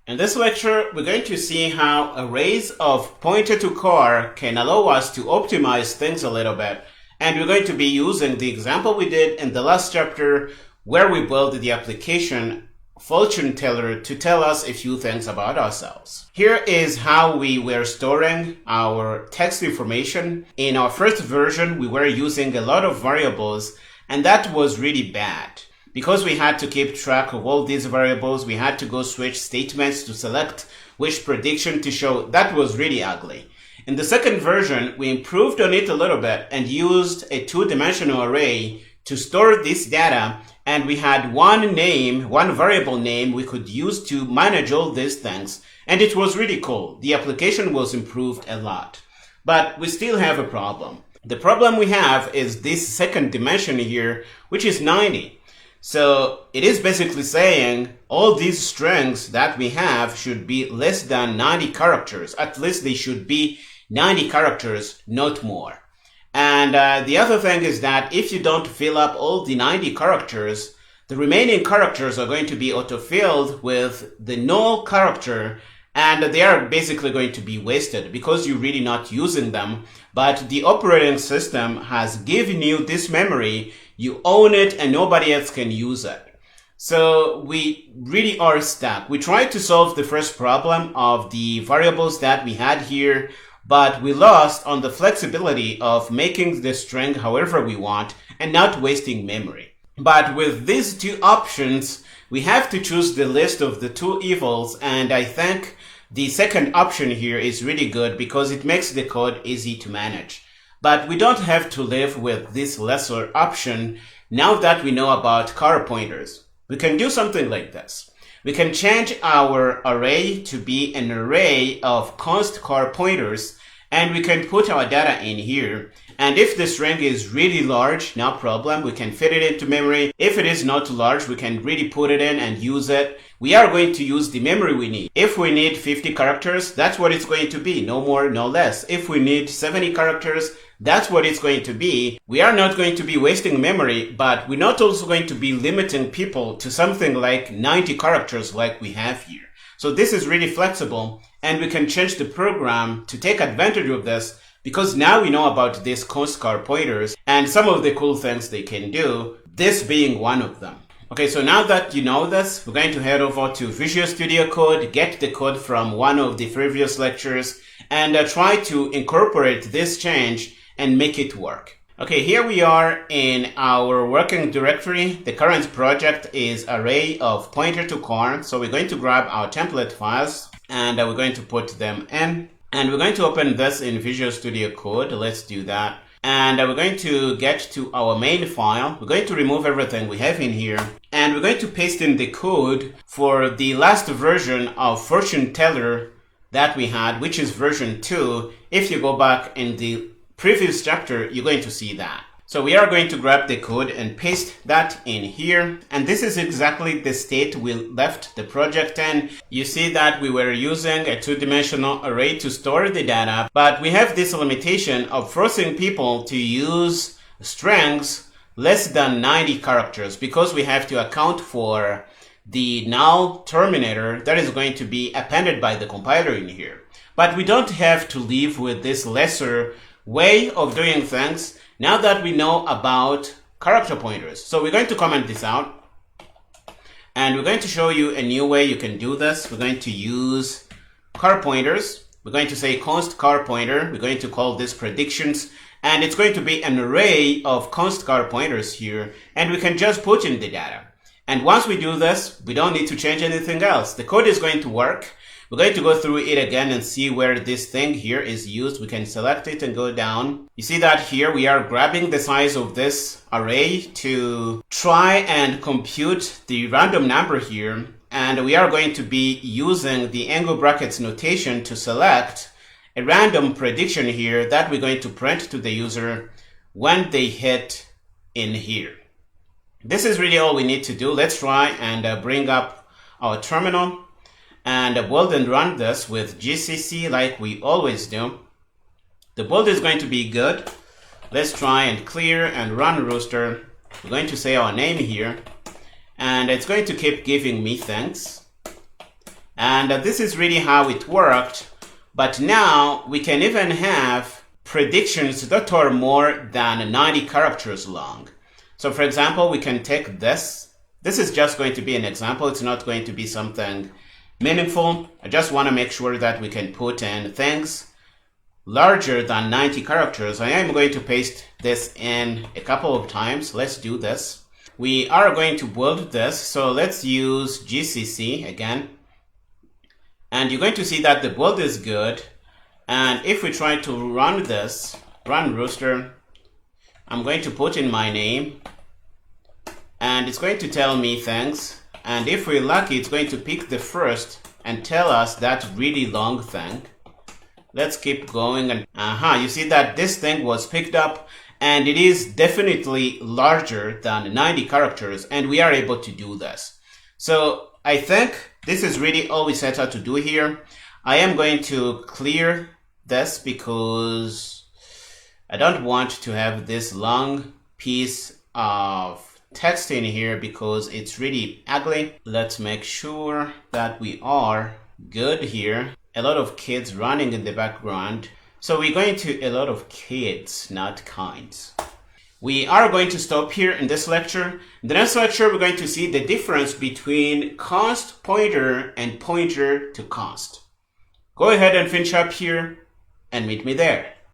In this lecture, we're going to see how arrays of pointer to char can allow us to optimize things a little bit. And we're going to be using the example we did in the last chapter where we built the application fortune teller to tell us a few things about ourselves. Here is how we were storing our text information. In our first version, we were using a lot of variables, and that was really bad. Because we had to keep track of all these variables, we had to go switch statements to select which prediction to show. That was really ugly. In the second version, we improved on it a little bit and used a two-dimensional array to store this data, and we had one variable name we could use to manage all these things, and it was really cool. The application was improved a lot. But we still have a problem. The problem we have is this second dimension here, which is 90. So it is basically saying all these strings that we have should be less than 90 characters. At least they should be 90 characters, not more. And the other thing is that if you don't fill up all the 90 characters, the remaining characters are going to be autofilled with the null character, and they are basically going to be wasted because you're really not using them. But the operating system has given you this memory, you own it, and nobody else can use it. So we really are stuck. We tried to solve the first problem of the variables that we had here, but we lost on the flexibility of making the string however we want and not wasting memory. But with these two options, we have to choose the list of the two evils, and I think the second option here is really good because it makes the code easy to manage. But we don't have to live with this lesser option now that we know about char pointers. We can do something like this. We can change our array to be an array of const char pointers, and we can put our data in here. And if the string is really large, no problem, we can fit it into memory. If it is not large, we can really put it in and use it. We are going to use the memory we need. If we need 50 characters, that's what it's going to be, no more, no less. If we need 70 characters, that's what it's going to be. We are not going to be wasting memory, but we're not also going to be limiting people to something like 90 characters like we have here. So this is really flexible, and we can change the program to take advantage of this because now we know about these const char pointers and some of the cool things they can do, this being one of them. Okay, so now that you know this, we're going to head over to Visual Studio Code, get the code from one of the previous lectures, and try to incorporate this change and make it work. Okay, here we are in our working directory. The current project is array of pointer to char. So we're going to grab our template files and we're going to put them in. And we're going to open this in Visual Studio Code. Let's do that. And we're going to get to our main file. We're going to remove everything we have in here. And we're going to paste in the code for the last version of fortune teller that we had, which is version 2. If you go back in the previous chapter, you're going to see that. So we are going to grab the code and paste that in here. And this is exactly the state we left the project in. You see that we were using a two-dimensional array to store the data, but we have this limitation of forcing people to use strings less than 90 characters because we have to account for the null terminator that is going to be appended by the compiler in here. But we don't have to live with this lesser way of doing things now that we know about character pointers. So we're going to comment this out, and we're going to show you a new way you can do this. We're going to use char pointers. We're going to say const char pointer. We're going to call this predictions, and it's going to be an array of const char pointers here, and we can just put in the data. And once we do this, we don't need to change anything else. The code is going to work. We're going to go through it again and see where this thing here is used. We can select it and go down. You see that here we are grabbing the size of this array to try and compute the random number here. And we are going to be using the angle brackets notation to select a random prediction here that we're going to print to the user when they hit in here. This is really all we need to do. Let's try and bring up our terminal and build and run this with GCC like we always do. The build is going to be good. Let's try and clear and run Rooster. We're going to say our name here, and it's going to keep giving me things. And this is really how it worked. But now we can even have predictions that are more than 90 characters long. So for example, we can take this. This is just going to be an example. It's not going to be something meaningful. I just want to make sure that we can put in things larger than 90 characters. I am going to paste this in a couple of times. Let's do this. We are going to build this. So let's use GCC again. And you're going to see that the build is good. And if we try to run this, run rooster, I'm going to put in my name. And it's going to tell me things. And if we're lucky, it's going to pick the first and tell us that really long thing. Let's keep going. And you see that this thing was picked up. And it is definitely larger than 90 characters. And we are able to do this. So I think this is really all we set out to do here. I am going to clear this because I don't want to have this long piece of text in here because it's really ugly. Let's make sure that we are good here. A lot of kids running in the background. So we're going to a lot of kids, not kinds. We are going to stop here in this lecture. In the next lecture, we're going to see the difference between const pointer and pointer to const. Go ahead and finish up here and meet me there.